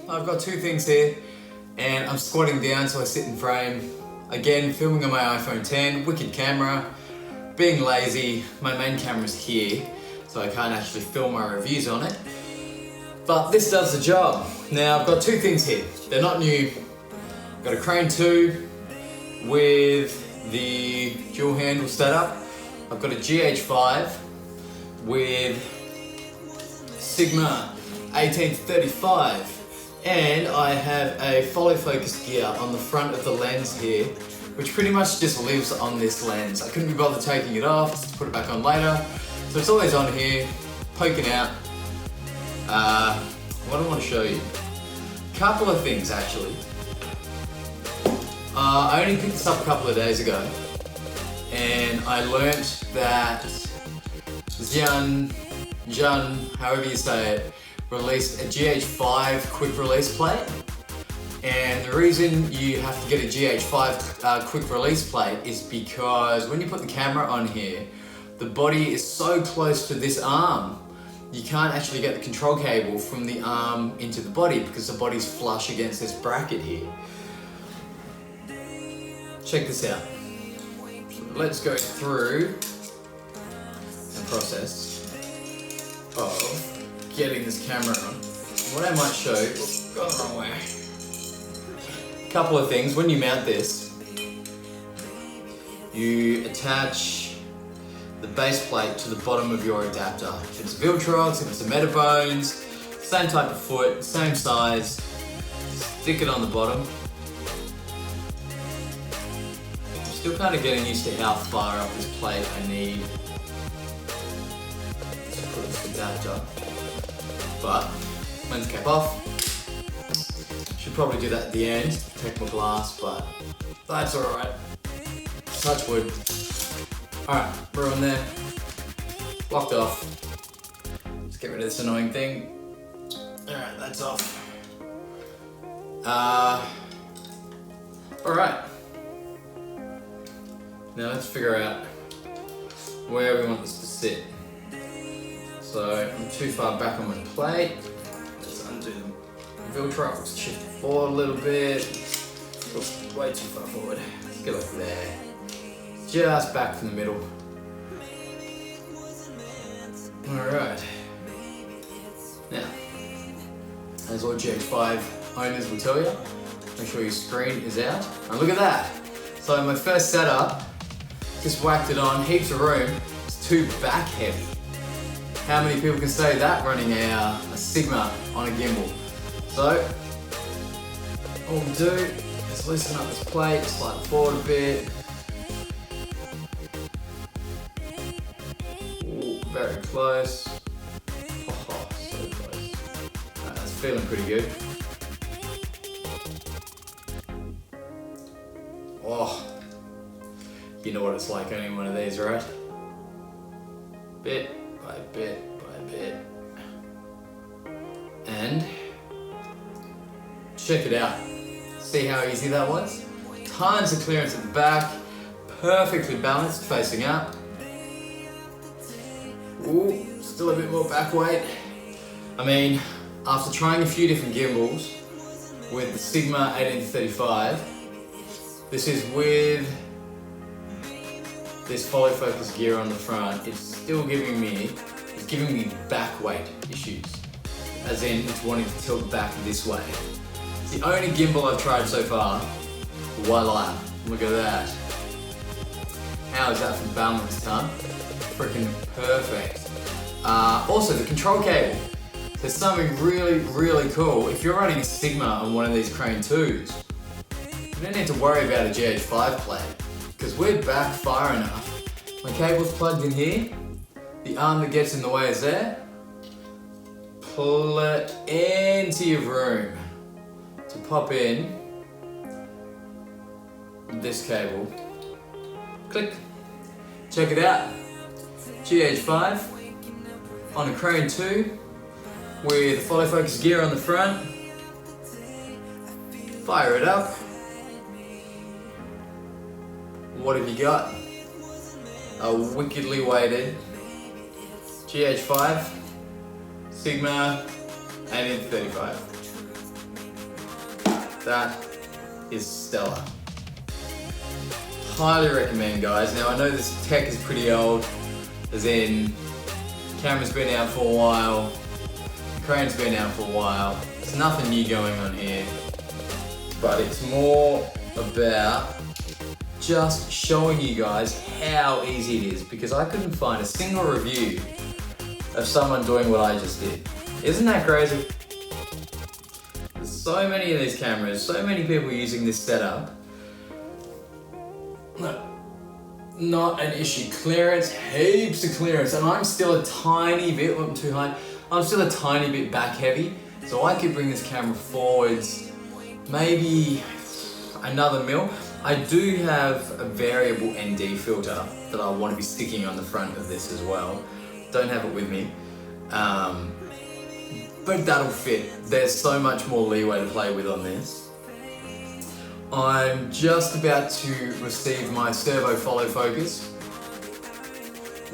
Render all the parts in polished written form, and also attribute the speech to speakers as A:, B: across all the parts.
A: I've got two things here, and I'm squatting down so I sit in frame. Again, filming on my iPhone 10, wicked camera. Being lazy, my main camera's here, so I can't actually film my reviews on it. But this does the job. Now, I've got two things here. They're not new. I've got a Crane 2 with the dual handle setup. I've got a GH5 with Sigma 18-35. And I have a follow focus gear on the front of the lens here, which pretty much just lives on this lens. I couldn't be bothered taking it off, just put it back on later. So it's always on here, poking out. What do I want to show you? Couple of things actually. I only picked this up a couple of days ago, and I learnt that Zhiyun, however you say it, released a GH5 quick release plate. And the reason you have to get a GH5 quick release plate is because when you put the camera on here, the body is so close to this arm, you can't actually get the control cable from the arm into the body because the body's flush against this bracket here. Check this out. Let's go through the process of getting this camera on. What I might show, oops, gone the wrong way. Couple of things. When you mount this, you attach the base plate to the bottom of your adapter. If it's Viltrox, if it's a Metabones, same type of foot, same size, stick it on the bottom. I'm still kind of getting used to how far up this plate I need to put this adapter. But lens cap off. Should probably do that at the end, protect my glass, but that's alright. Touch wood. Alright, we're on there. Locked off. Let's get rid of this annoying thing. Alright, that's off. Alright. Now let's figure out where we want this to sit. So I'm too far back on my plate. Let's undo the Viltrox, shift it forward a little bit. Oops, way too far forward. Let's get like there. Just back from the middle. Alright. Now, as all GH5 owners will tell you, make sure your screen is out. And look at that. So my first setup, just whacked it on, heaps of room. It's too back heavy. How many people can say that running a Sigma on a gimbal? So, all we do is loosen up this plate, slide it forward a bit. Ooh, very close. Oh, so close. That's feeling pretty good. Oh, you know what it's like owning one of these, right? Bit by bit by bit. And check it out. See how easy that was? Tons of clearance at the back, perfectly balanced, facing up. Ooh, still a bit more back weight. I mean, after trying a few different gimbals with the Sigma 18-35, this is with this follow focus gear on the front, it's still giving me back weight issues. As in, it's wanting to tilt back this way. It's the only gimbal I've tried so far. Voila, look at that. How is that for balanced, huh? Freaking perfect. Also, the control cable. There's something really, really cool. If you're running a Sigma on one of these Crane 2s, you don't need to worry about a GH5 plate, because we're back far enough. My cable's plugged in here. The arm that gets in the way is there. Plenty of room to pop in this cable. Click. Check it out. GH5 on a Crane 2 with follow focus gear on the front. Fire it up. What have you got? A wickedly weighted GH5, Sigma, 18-35. That is stellar. Highly recommend, guys. Now I know this tech is pretty old, as in camera's been out for a while, the crane's been out for a while. There's nothing new going on here, but it's more about just showing you guys how easy it is, because I couldn't find a single review of someone doing what I just did. Isn't that crazy? There's so many of these cameras, so many people using this setup. No, not an issue. Clearance, heaps of clearance, and I'm still a tiny bit, I'm too high, I'm still a tiny bit back heavy, so I could bring this camera forwards maybe another mil. I do have a variable ND filter that I want to be sticking on the front of this as well. Don't have it with me, but that'll fit. There's so much more leeway to play with on this. I'm just about to receive my servo follow focus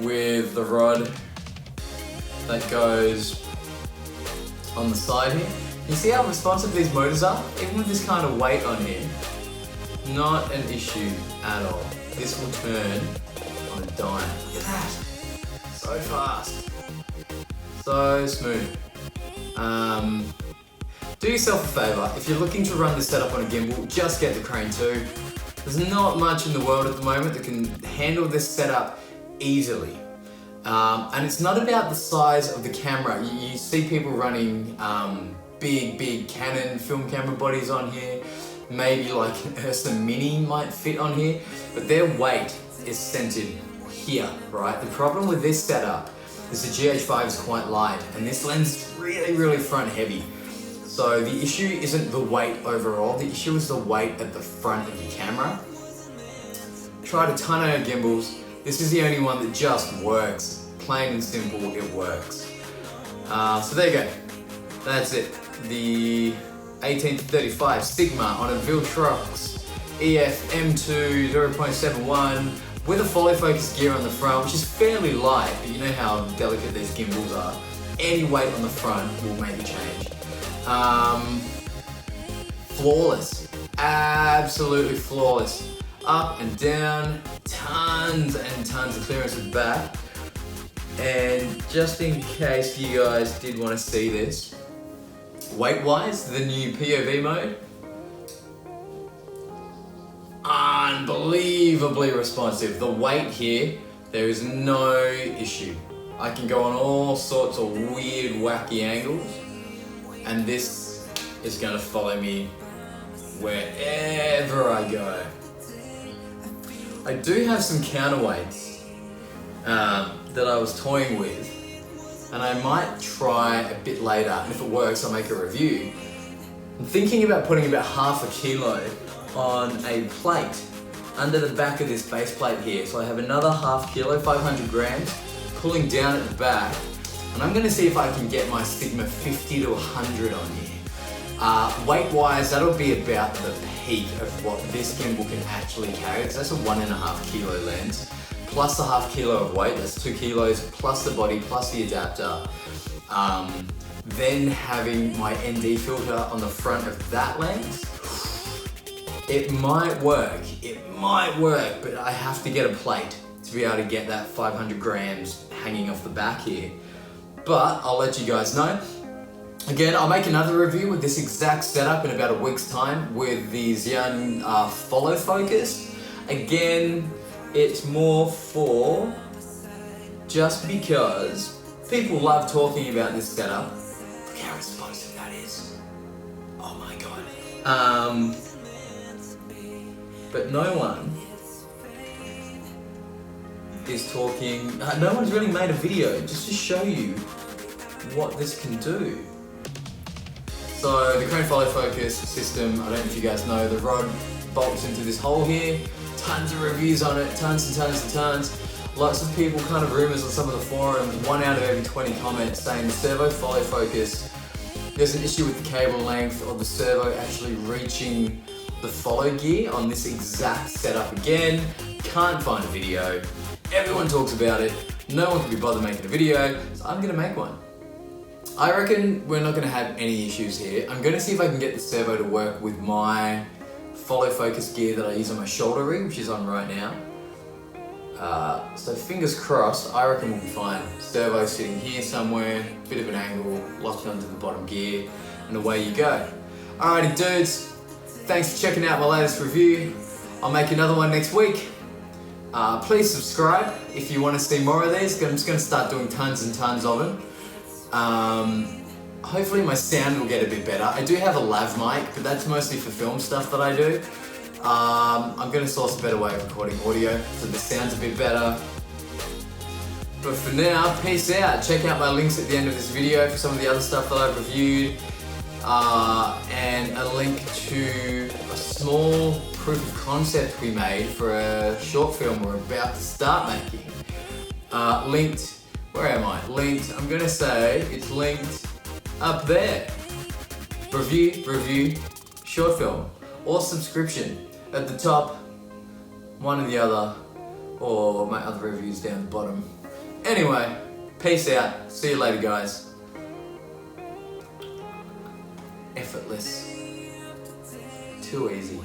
A: with the rod that goes on the side here. You see how responsive these motors are? Even with this kind of weight on here, not an issue at all. This will turn on a dime. Look at that. So fast. So smooth. Do yourself a favour, if you're looking to run this setup on a gimbal, just get the Crane 2. There's not much in the world at the moment that can handle this setup easily. And it's not about the size of the camera. You see people running big Canon film camera bodies on here. Maybe like an Ursa Mini might fit on here, but their weight is centered here, right? The problem with this setup is the GH5 is quite light, and this lens is really front heavy. So the issue isn't the weight overall, the issue is the weight at the front of your camera. Tried a ton of gimbals. This is the only one that just works. Plain and simple, it works. So there you go. That's it. The 18-35 Sigma on a Viltrox EF-M2 0.71 with a follow focus gear on the front, which is fairly light, but you know how delicate these gimbals are. Any weight on the front will make a change. Flawless, absolutely flawless. Up and down, tons and tons of clearance at the back. And just in case you guys did want to see this, weight-wise, the new POV mode, unbelievably responsive. The weight here, there is no issue. I can go on all sorts of weird, wacky angles, and this is gonna follow me wherever I go. I do have some counterweights that I was toying with, and I might try a bit later, and if it works I'll make a review. I'm thinking about putting about half a kilo on a plate under the back of this base plate here. So I have another half kilo, 500 grams, pulling down at the back, and I'm gonna see if I can get my Sigma 50 to 100 on here. Weight-wise, that'll be about the peak of what this gimbal can actually carry, because that's a 1.5 kilo lens, plus a half kilo of weight, that's 2 kilos, plus the body, plus the adapter. Then having my ND filter on the front of that lens, it might work, but I have to get a plate to be able to get that 500 grams hanging off the back here. But I'll let you guys know. Again, I'll make another review with this exact setup in about a week's time with the Zhiyun follow focus. Again, it's more for just because people love talking about this setup. Look how responsive that is. Oh my god. But no one is talking, no one's really made a video just to show you what this can do. So the Crane follow focus system, I don't know if you guys know, the rod bolts into this hole here, tons of reviews on it, tons and tons and tons. Lots of people, kind of rumors on some of the forums, 1 out of every 20 comments saying the servo follow focus, there's an issue with the cable length or the servo actually reaching the follow gear on this exact setup again. Can't find a video. everyone talks about it, no one can be bothered making a video, so I'm gonna make one. I reckon we're not gonna have any issues here. I'm gonna see if I can get the servo to work with my follow focus gear that I use on my shoulder rig, which is on right now. So fingers crossed, I reckon we'll be fine. Servo sitting here somewhere, bit of an angle, locked onto the bottom gear, and away you go. Alrighty dudes, thanks for checking out my latest review. I'll make another one next week. Please subscribe if you want to see more of these. I'm just going to start doing tons and tons of them. Hopefully my sound will get a bit better. I do have a lav mic, but that's mostly for film stuff that I do. I'm going to source a better way of recording audio, so the sound's a bit better. But for now, peace out. Check out my links at the end of this video for some of the other stuff that I've reviewed. And a link to a small proof of concept we made for a short film we're about to start making. Linked, where am I? Linked, I'm gonna say it's linked up there. Review, short film, or subscription. At the top, one or the other, or my other reviews down the bottom. Anyway, peace out. See you later, guys. Effortless. Too easy.